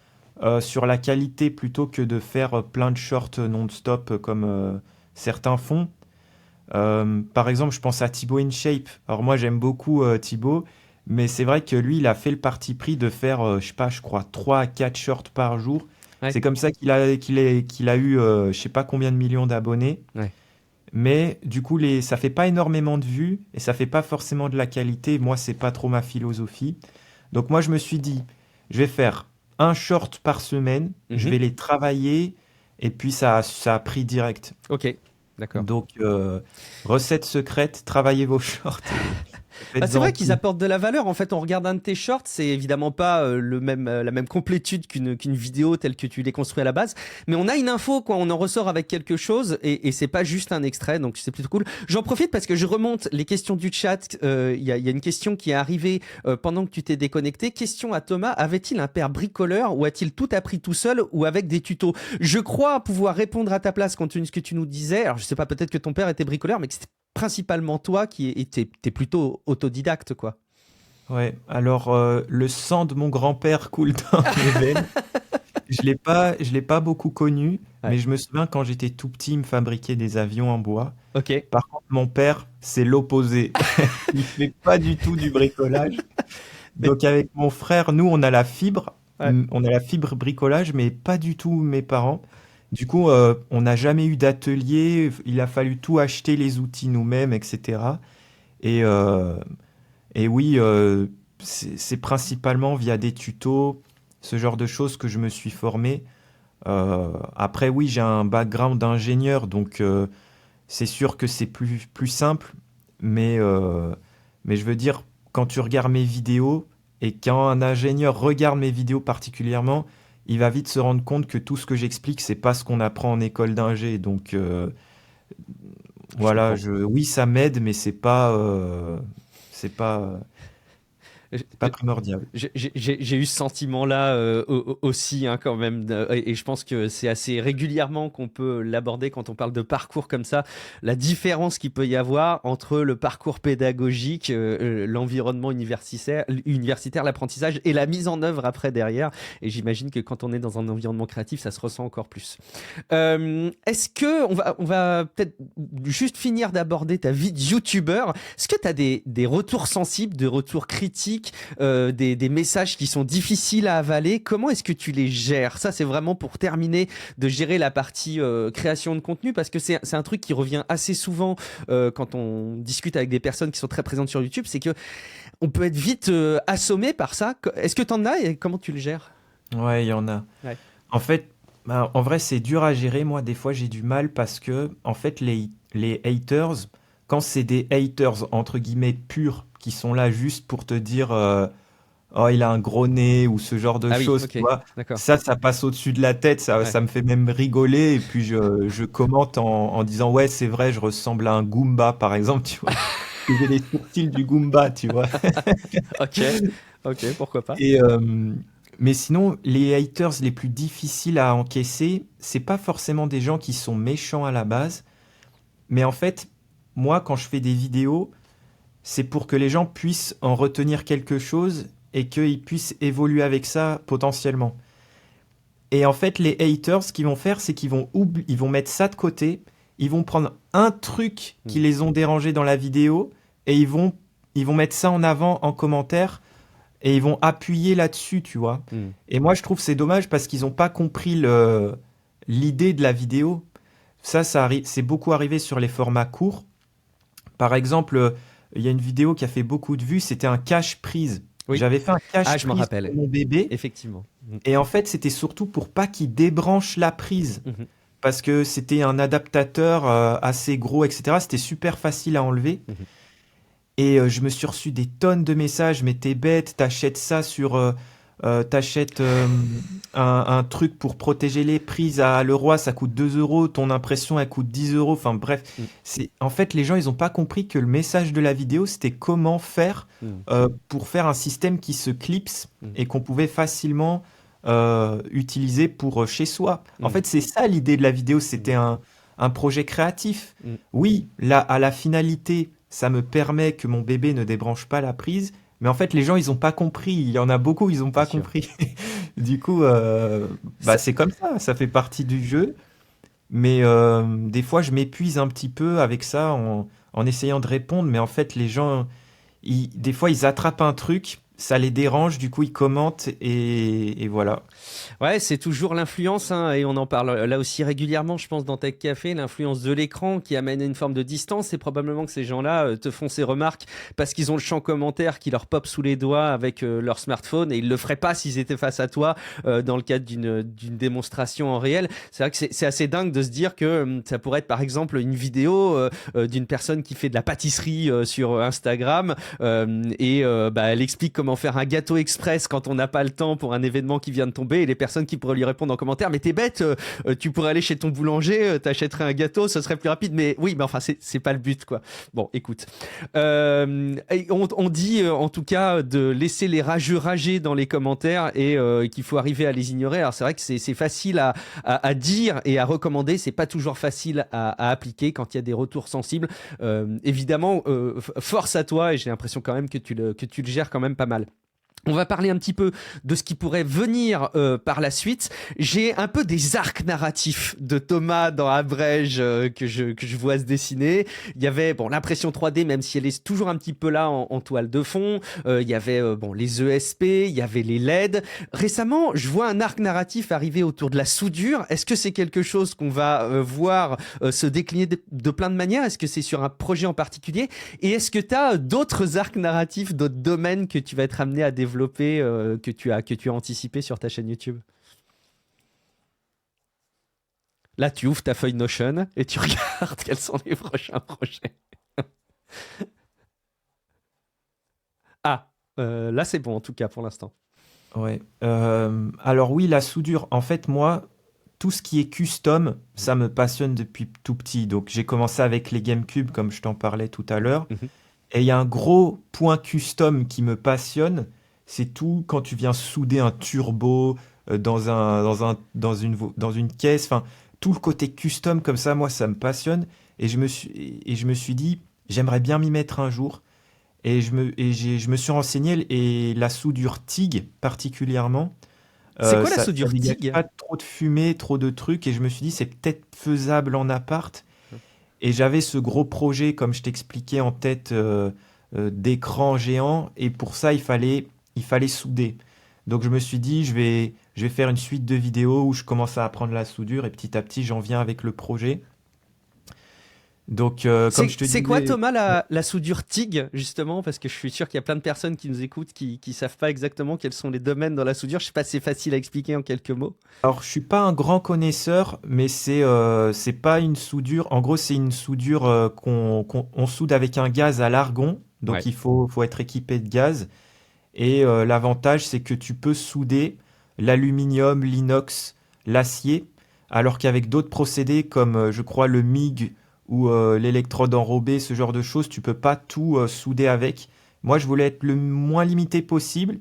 sur la qualité plutôt que de faire plein de shorts non-stop comme certains font. Par exemple, je pense à Thibaut InShape. Alors moi, j'aime beaucoup Thibaut, mais c'est vrai que lui, il a fait le parti pris de faire, je sais pas, je crois 3 à 4 shorts par jour. Ouais. C'est comme ça qu'il a eu, je sais pas combien de millions d'abonnés. Ouais. Mais du coup, ça fait pas énormément de vues et ça fait pas forcément de la qualité. Moi, c'est pas trop ma philosophie. Donc moi, je me suis dit, je vais faire un short par semaine, je Mhm. vais les travailler, et puis ça a pris direct. Ok, d'accord. Donc, recette secrète, travaillez vos shorts. C'est Faites-en vrai qu'ils tout. apportent de la valeur. En fait, on regarde un de tes shorts, c'est évidemment pas la même complétude qu'une vidéo telle que tu l'es construit à la base, mais on a une info, quoi. On en ressort avec quelque chose, et c'est pas juste un extrait, donc c'est plutôt cool. J'en profite parce que je remonte les questions du chat. Il y a une question qui est arrivée pendant que tu t'es déconnecté. Question à Thomas: avait-il un père bricoleur, ou a-t-il tout appris tout seul, ou avec des tutos? Je crois pouvoir répondre à ta place compte tenu de ce que tu nous disais. Alors, je sais pas, peut-être que ton père était bricoleur, mais que c'était principalement toi qui t'es plutôt autodidacte, quoi. Ouais, alors le sang de mon grand-père coule dans mes veines. Je l'ai pas beaucoup connu, Ouais. mais je me souviens quand j'étais tout petit, il me fabriquait des avions en bois. Ok. Par contre, mon père, c'est l'opposé. Il fait pas du tout du bricolage. Mais, Donc avec mon frère, nous, ouais. on a la fibre bricolage, mais pas du tout mes parents. Du coup, on n'a jamais eu d'atelier. Il a fallu tout acheter les outils nous-mêmes, etc. Et, euh, et oui, c'est principalement via des tutos, ce genre de choses que je me suis formé. Après, oui, j'ai un background d'ingénieur, donc c'est sûr que c'est plus simple. Mais je veux dire, quand tu regardes mes vidéos et quand un ingénieur regarde mes vidéos particulièrement, il va vite se rendre compte que tout ce que j'explique, c'est pas ce qu'on apprend en école d'ingé. Donc Je voilà, comprends. oui, ça m'aide, mais c'est pas, c'est pas primordial. J'ai eu ce sentiment-là aussi, hein, quand même, et je pense que c'est assez régulièrement qu'on peut l'aborder quand on parle de parcours comme ça, la différence qu'il peut y avoir entre le parcours pédagogique, l'environnement universitaire, l'apprentissage et la mise en œuvre après derrière. Et j'imagine que quand on est dans un environnement créatif, ça se ressent encore plus. Est-ce que on va peut-être juste finir d'aborder ta vie de youtubeur. Est-ce que tu as des retours sensibles, des retours critiques critiques, des messages qui sont difficiles à avaler. Comment est-ce que tu les gères? Ça, c'est vraiment pour terminer de gérer la partie création de contenu, parce que c'est un truc qui revient assez souvent quand on discute avec des personnes qui sont très présentes sur YouTube, c'est que on peut être vite assommé par ça. Est-ce que tu en as et comment tu le gères? Ouais, il y en a. Ouais. En fait, bah, en vrai, c'est dur à gérer. Moi, des fois, j'ai du mal parce que, en fait, les haters, quand c'est des haters, entre guillemets, purs, qui sont là juste pour te dire oh, il a un gros nez ou ce genre de Ah oui, choses, tu ok, vois, d'accord. ça passe au-dessus de la tête, Ouais. ça me fait même rigoler. Et puis, je commente en disant ouais, c'est vrai, je ressemble à un Goomba, par exemple, tu vois. J'ai les sourcils du Goomba, tu vois. Ok, ok, pourquoi pas. Et, mais sinon, les haters les plus difficiles à encaisser, c'est pas forcément des gens qui sont méchants à la base, mais en fait, moi, quand je fais des vidéos, c'est pour que les gens puissent en retenir quelque chose et qu'ils puissent évoluer avec ça potentiellement. Et en fait, les haters, ce qu'ils vont faire, c'est ils vont mettre ça de côté, ils vont prendre un truc qui Mm. les ont dérangés dans la vidéo et ils vont mettre ça en avant en commentaire et ils vont appuyer là-dessus, tu vois. Mm. Et moi, je trouve que c'est dommage parce qu'ils n'ont pas compris l'idée de la vidéo. C'est beaucoup arrivé sur les formats courts. Par exemple, il y a une vidéo qui a fait beaucoup de vues, c'était un cache-prise. Oui. J'avais fait un Ah, je m'en cache-prise rappelle. pour mon bébé, Effectivement. Mm. et en fait, c'était surtout pour pas qu'il débranche la prise, Mhm. parce que c'était un adaptateur assez gros, etc. C'était super facile à enlever. Mhm. Et je me suis reçu des tonnes de messages, mais t'es bête, t'achètes un truc pour protéger les prises à Leroy, ça coûte 2 euros, ton impression elle coûte 10 euros, enfin bref. Mm. En fait, les gens ils ont pas compris que le message de la vidéo c'était comment faire Mm. pour faire un système qui se clipse Mm. et qu'on pouvait facilement utiliser pour chez soi. En Mm. fait, c'est ça l'idée de la vidéo, c'était un projet créatif. Mm. Oui, là, à la finalité, ça me permet que mon bébé ne débranche pas la prise, mais en fait, les gens, ils ont pas compris. Il y en a beaucoup, ils ont Bien pas sûr. compris. Du coup, bah, Ça- c'est comme ça fait partie du jeu. Mais des fois, je m'épuise un petit peu avec ça en essayant de répondre, mais en fait, les gens, des fois, ils attrapent un truc, ça les dérange, du coup, ils commentent et voilà. Ouais, c'est toujours l'influence, hein, et on en parle là aussi régulièrement, je pense, dans Tech Café, l'influence de l'écran qui amène une forme de distance. Et probablement que ces gens-là te font ces remarques parce qu'ils ont le champ commentaire qui leur pop sous les doigts avec leur smartphone, et ils le feraient pas s'ils étaient face à toi dans le cadre d'une démonstration en réel. C'est vrai que c'est assez dingue de se dire que ça pourrait être par exemple une vidéo d'une personne qui fait de la pâtisserie sur Instagram, bah, elle explique comment faire un gâteau express quand on n'a pas le temps pour un événement qui vient de tomber, et les personnes qui pourraient lui répondre en commentaire, mais t'es bête, tu pourrais aller chez ton boulanger, t'achèterais un gâteau, ce serait plus rapide. Mais oui, mais enfin c'est pas le but, quoi. Bon, écoute, on dit en tout cas de laisser les rageux rager dans les commentaires, et qu'il faut arriver à les ignorer. Alors c'est vrai que c'est facile à dire et à recommander, c'est pas toujours facile à appliquer quand il y a des retours sensibles. Évidemment, force à toi, et j'ai l'impression quand même que tu le gères quand même pas mal. On va parler un petit peu de ce qui pourrait venir par la suite. J'ai un peu des arcs narratifs de Thomas dans Abrège que je vois se dessiner. Il y avait bon l'impression 3D, même si elle est toujours un petit peu là en toile de fond. Il y avait bon les ESP, il y avait les LED. Récemment, je vois un arc narratif arriver autour de la soudure. Est-ce que c'est quelque chose qu'on va voir se décliner de plein de manières? Est-ce que c'est sur un projet en particulier? Et est-ce que tu as d'autres arcs narratifs, d'autres domaines que tu vas être amené à développer, que tu as anticipé sur ta chaîne YouTube? Là, tu ouvres ta feuille Notion et tu regardes quels sont les prochains projets. Ah, là c'est bon en tout cas pour l'instant. Ouais. Alors oui, la soudure, en fait, moi, tout ce qui est custom, ça me passionne depuis tout petit. Donc j'ai commencé avec les GameCube, comme je t'en parlais tout à l'heure. Mhm. Et il y a un gros point custom qui me passionne, c'est tout quand tu viens souder un turbo dans une caisse, enfin, tout le côté custom comme ça, moi, ça me passionne. Et je me suis dit, j'aimerais bien m'y mettre un jour. Je me suis renseigné, et la soudure TIG particulièrement, C'est quoi la ça soudure dégage TIG? pas trop de fumée, trop de trucs, et je me suis dit, c'est peut-être faisable en appart. Et j'avais ce gros projet, comme je t'expliquais, en tête d'écran géant et pour ça il fallait souder. Donc je me suis dit je vais faire une suite de vidéos où je commence à apprendre la soudure et petit à petit j'en viens avec le projet. Donc comme je te C'est quoi, disais, Thomas, la soudure TIG, justement? Parce que je suis sûr qu'il y a plein de personnes qui nous écoutent qui savent pas exactement quels sont les domaines dans la soudure. Je sais pas si c'est facile à expliquer en quelques mots. alors je suis pas un grand connaisseur, mais c'est pas une soudure. En gros, c'est une soudure on soude avec un gaz à l'argon. Donc Ouais. faut être équipé de gaz. Et l'avantage, c'est que tu peux souder l'aluminium, l'inox, l'acier, alors qu'avec d'autres procédés comme je crois le MIG ou l'électrode enrobée, ce genre de choses, tu peux pas tout souder avec. Moi, je voulais être le moins limité possible.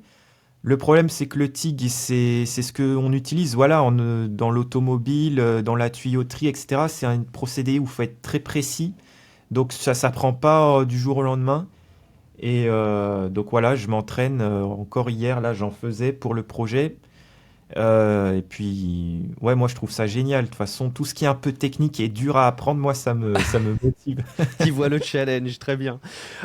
Le problème, c'est que le TIG, c'est ce qu'on utilise voilà, dans l'automobile, dans la tuyauterie, etc. C'est un procédé où il faut être très précis. Donc ça s'apprend pas du jour au lendemain. Et donc voilà, je m'entraîne encore hier, là j'en faisais pour le projet. Et puis, ouais, moi je trouve ça génial. De toute façon, tout ce qui est un peu technique et dur à apprendre, moi ça me motive. Qui voit le challenge, très bien.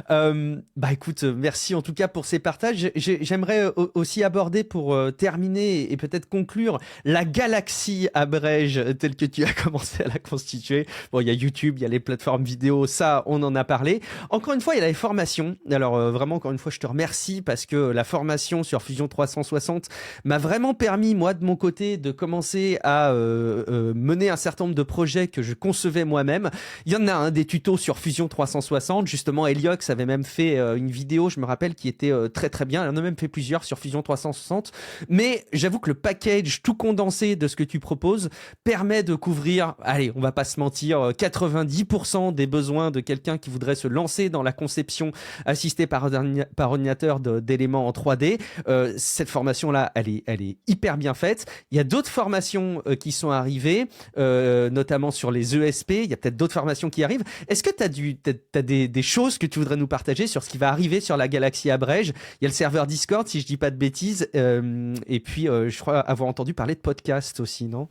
Bah écoute, merci en tout cas pour ces partages. J'aimerais aussi aborder pour terminer et peut-être conclure la galaxie Abrège telle que tu as commencé à la constituer. Bon, il y a YouTube, il y a les plateformes vidéo, ça on en a parlé. Encore une fois, il y a les formations. Alors vraiment, encore une fois, je te remercie parce que la formation sur Fusion 360 m'a vraiment permis, moi de mon côté, de commencer à mener un certain nombre de projets que je concevais moi-même. Il y en a des tutos sur Fusion 360. Justement, Eliox avait même fait une vidéo, je me rappelle, qui était très très bien. Il en a même fait plusieurs sur Fusion 360. Mais j'avoue que le package tout condensé de ce que tu proposes permet de couvrir, allez, on va pas se mentir, 90% des besoins de quelqu'un qui voudrait se lancer dans la conception assistée par ordinateur d'éléments en 3D. Cette formation-là, elle est hyper bien faite. Il y a d'autres formations qui sont arrivées, notamment sur les ESP. Il y a peut-être d'autres formations qui arrivent. Est-ce que t'as des choses que tu voudrais nous partager sur ce qui va arriver sur la galaxie Abrège? Il y a le serveur Discord, si je dis pas de bêtises. Et puis, je crois avoir entendu parler de podcast aussi, non?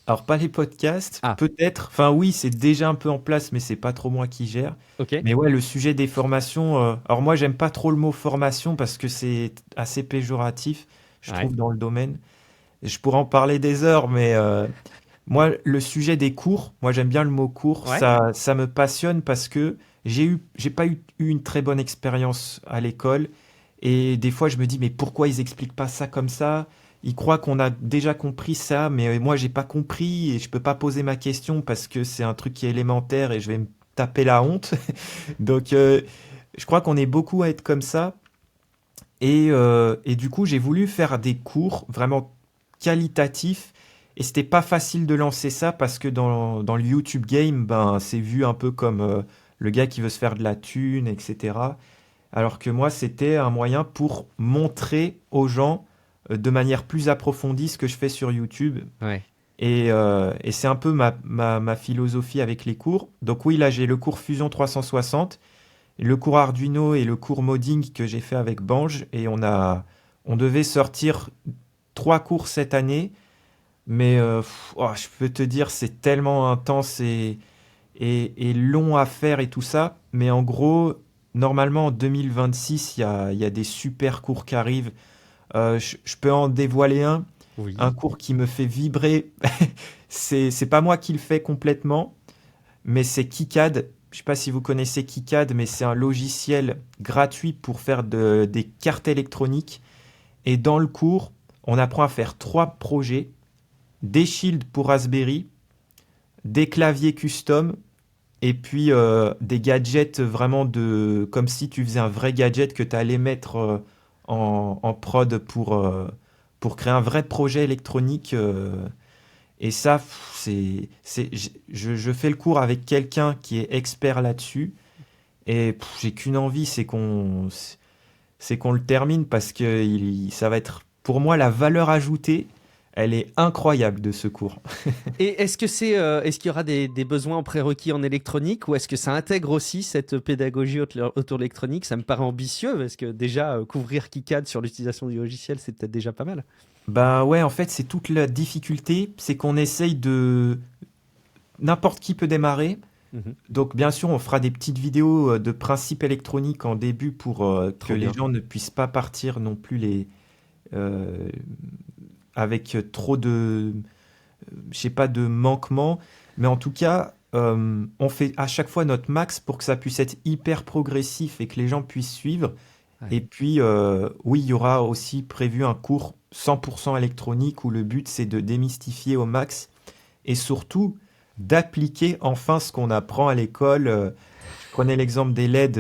Alors, pas les podcasts, Ah, peut-être. Enfin, oui, c'est déjà un peu en place, mais c'est pas trop moi qui gère. ok. Mais ouais, le sujet des formations. Alors, moi, j'aime pas trop le mot formation parce que c'est assez péjoratif, je Ouais. trouve, dans le domaine. Je pourrais en parler des heures, mais moi, le sujet des cours, moi, j'aime bien le mot cours. Ouais. Ça me passionne parce que j'ai pas eu une très bonne expérience à l'école. Et des fois, je me dis, mais pourquoi ils expliquent pas ça comme ça? Ils croient qu'on a déjà compris ça, mais moi, j'ai pas compris et je peux pas poser ma question parce que c'est un truc qui est élémentaire et je vais me taper la honte. Donc, je crois qu'on est beaucoup à être comme ça. Et du coup, j'ai voulu faire des cours vraiment qualitatifs. Et c'était pas facile de lancer ça parce que dans le YouTube game, ben, c'est vu un peu comme le gars qui veut se faire de la thune, etc. Alors que moi, c'était un moyen pour montrer aux gens de manière plus approfondie ce que je fais sur YouTube. Ouais. Et c'est un peu ma philosophie avec les cours. Donc oui, là, j'ai le cours Fusion 360, le cours Arduino et le cours modding que j'ai fait avec Bange. Et on devait sortir 3 cours cette année. Mais oh, je peux te dire, c'est tellement intense et long à faire et tout ça. Mais en gros, normalement, en 2026, il y a des super cours qui arrivent. Je peux en dévoiler un Oui. cours qui me fait vibrer. C'est pas moi qui le fais complètement, mais c'est KiCad. Je sais pas si vous connaissez KiCad, mais c'est un logiciel gratuit pour faire des cartes électroniques. Et dans le cours, on apprend à faire 3 projets, des shields pour Raspberry, des claviers custom et puis des gadgets vraiment comme si tu faisais un vrai gadget que tu allais mettre en prod pour créer un vrai projet électronique. Et ça, je fais le cours avec quelqu'un qui est expert là-dessus. Et j'ai qu'une envie, c'est qu'on le termine parce que ça va être pour moi la valeur ajoutée. Elle est incroyable de ce cours. Et est-ce qu'il y aura des besoins en prérequis en électronique ou est-ce que ça intègre aussi cette pédagogie autour de l'électronique? Ça me paraît ambitieux parce que déjà couvrir KiCad sur l'utilisation du logiciel, c'est peut-être déjà pas mal. Bah ouais, en fait, c'est toute la difficulté, c'est qu'on essaye de... N'importe qui peut démarrer, Mhm. Donc bien sûr, on fera des petites vidéos de principes électroniques en début pour que Trop les bien. gens ne puissent pas partir non plus euh, avec trop de, je sais pas, de manquements. Mais en tout cas, on fait à chaque fois notre max pour que ça puisse être hyper progressif et que les gens puissent suivre. Ouais. Et puis, oui, il y aura aussi prévu un cours 100% électronique où le but c'est de démystifier au max et surtout d'appliquer enfin ce qu'on apprend à l'école. Je prenais l'exemple des LED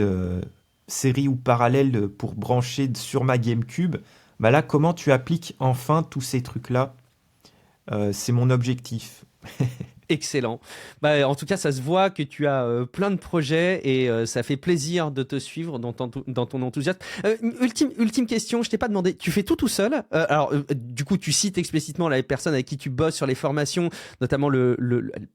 série ou parallèle pour brancher sur ma GameCube. Bah là, comment tu appliques enfin tous ces trucs-là? C'est mon objectif. Excellent. Bah, en tout cas, ça se voit que tu as plein de projets et ça fait plaisir de te suivre dans ton enthousiasme. Une ultime question, je t'ai pas demandé, tu fais tout seul? Alors, du coup, tu cites explicitement les personnes avec qui tu bosses sur les formations, notamment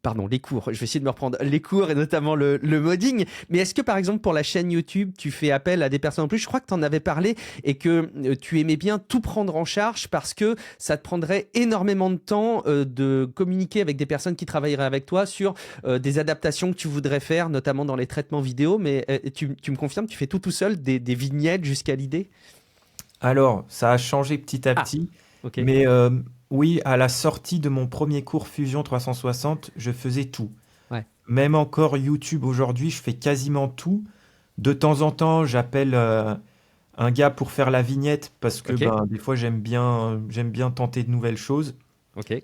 pardon, les cours. Je vais essayer de me reprendre. Les cours et notamment le modding. Mais est-ce que, par exemple, pour la chaîne YouTube, tu fais appel à des personnes en plus? Je crois que tu en avais parlé et que tu aimais bien tout prendre en charge parce que ça te prendrait énormément de temps de communiquer avec des personnes qui travailleraient avec toi sur des adaptations que tu voudrais faire, notamment dans les traitements vidéo. Mais tu me confirmes, tu fais tout seul, des vignettes jusqu'à l'idée? Alors, ça a changé petit à Ah, petit, ok. mais oui, à la sortie de mon premier cours Fusion 360, je faisais tout. Ouais. Même encore YouTube aujourd'hui, je fais quasiment tout. De temps en temps, j'appelle un gars pour faire la vignette parce que Ok. ben, des fois j'aime bien tenter de nouvelles choses. Ok.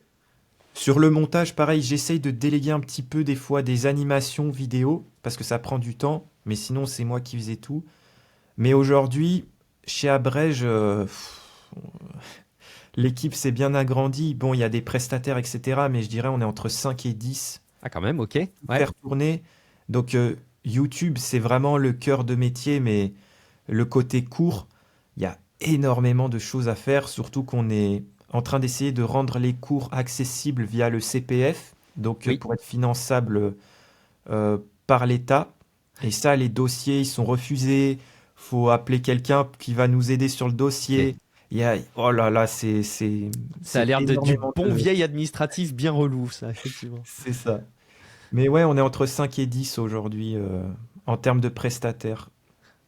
Sur le montage, pareil, j'essaye de déléguer un petit peu des fois des animations vidéo parce que ça prend du temps, mais sinon c'est moi qui faisais tout. Mais aujourd'hui, chez Abrège, l'équipe s'est bien agrandie. Bon, il y a des prestataires, etc. Mais je dirais on est entre 5 et 10 Ah, quand même, ok. pour Ouais. faire tourner. Donc YouTube, c'est vraiment le cœur de métier, mais le côté court, il y a énormément de choses à faire, surtout qu'on est en train d'essayer de rendre les cours accessibles via le CPF, donc Oui. pour être finançable par l'État. Et ça, les dossiers, ils sont refusés. Faut appeler quelqu'un qui va nous aider sur le Ok. dossier. Oh là là, Ça a c'est l'air du énormément bon de... vieil administratif bien relou, ça, effectivement. C'est ça. Mais ouais, on est entre 5 et 10 aujourd'hui en termes de prestataires.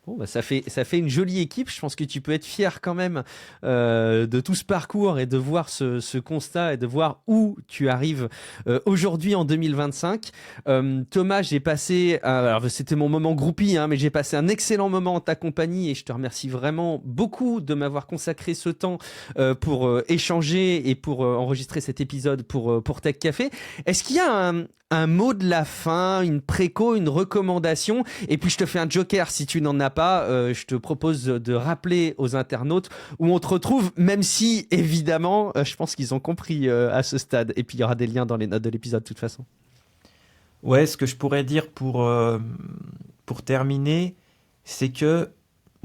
Bon, bah, ça fait une jolie équipe. Je pense que tu peux être fier quand même de tout ce parcours et de voir ce constat et de voir où tu arrives aujourd'hui en 2025. Thomas, j'ai passé, alors c'était mon moment groupie, hein, mais j'ai passé un excellent moment en ta compagnie et je te remercie vraiment beaucoup de m'avoir consacré ce temps pour échanger et pour enregistrer cet épisode pour Tech Café. Est-ce qu'il y a un mot de la fin, une préco, une recommandation? Et puis je te fais un joker si tu n'en as pas. Je te propose de rappeler aux internautes où on te retrouve, même si évidemment, je pense qu'ils ont compris à ce stade. Et puis il y aura des liens dans les notes de l'épisode de toute façon. Ouais, ce que je pourrais dire pour terminer, c'est que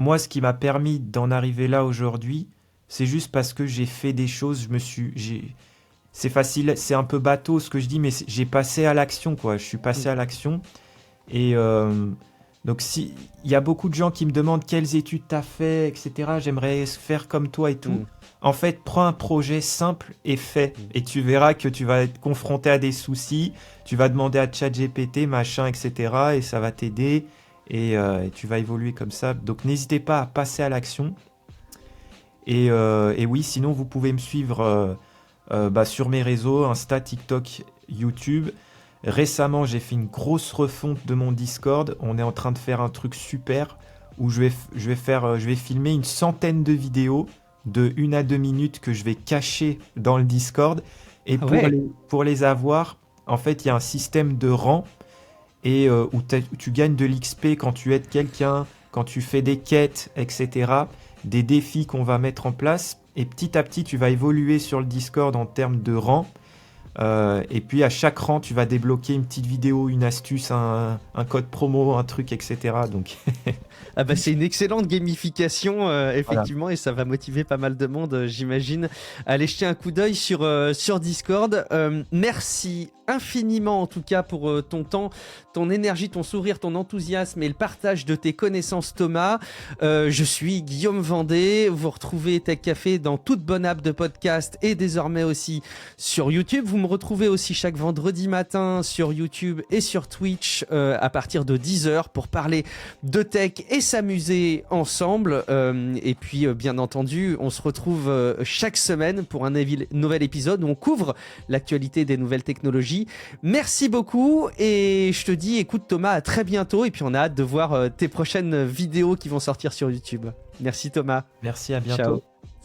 moi, ce qui m'a permis d'en arriver là aujourd'hui, c'est juste parce que j'ai fait des choses, c'est facile, c'est un peu bateau ce que je dis, mais j'ai passé à l'action, quoi. Je suis Mm. passé à l'action. Et donc, si, il y a beaucoup de gens qui me demandent quelles études t'as fait, etc. J'aimerais faire comme toi et tout. Mm. En fait, prends un projet simple et fais. Mm. Et tu verras que tu vas être confronté à des soucis. Tu vas demander à ChatGPT, machin, etc. Et ça va t'aider. Et tu vas évoluer comme ça. Donc, n'hésitez pas à passer à l'action. Et oui, sinon, vous pouvez me suivre sur mes réseaux, Insta, TikTok, YouTube. Récemment, j'ai fait une grosse refonte de mon Discord. On est en train de faire un truc super où je vais filmer une centaine de vidéos de 1 à 2 minutes que je vais cacher dans le Discord. Et Ah ouais. pour les avoir, en fait, il y a un système de rang et où tu gagnes de l'XP quand tu aides quelqu'un, quand tu fais des quêtes, etc. Des défis qu'on va mettre en place. Et petit à petit, tu vas évoluer sur le Discord en termes de rang. Et puis à chaque rang, tu vas débloquer une petite vidéo, une astuce, un code promo, un truc, etc. Donc Ah bah c'est une excellente gamification, voilà. effectivement, et ça va motiver pas mal de monde, j'imagine. Allez jeter un coup d'œil sur Discord. Merci infiniment en tout cas pour ton temps, ton énergie, ton sourire, ton enthousiasme et le partage de tes connaissances, Thomas. Je suis Guillaume Vendée. Vous retrouvez Tech Café dans toute bonne app de podcast et désormais aussi sur YouTube. Vous me me retrouver aussi chaque vendredi matin sur YouTube et sur Twitch à partir de 10h pour parler de tech et s'amuser ensemble. Et puis, bien entendu, on se retrouve chaque semaine pour un nouvel épisode où on couvre l'actualité des nouvelles technologies. Merci beaucoup et je te dis, écoute Thomas, à très bientôt. Et puis, on a hâte de voir tes prochaines vidéos qui vont sortir sur YouTube. Merci Thomas. Merci, à bientôt. Ciao.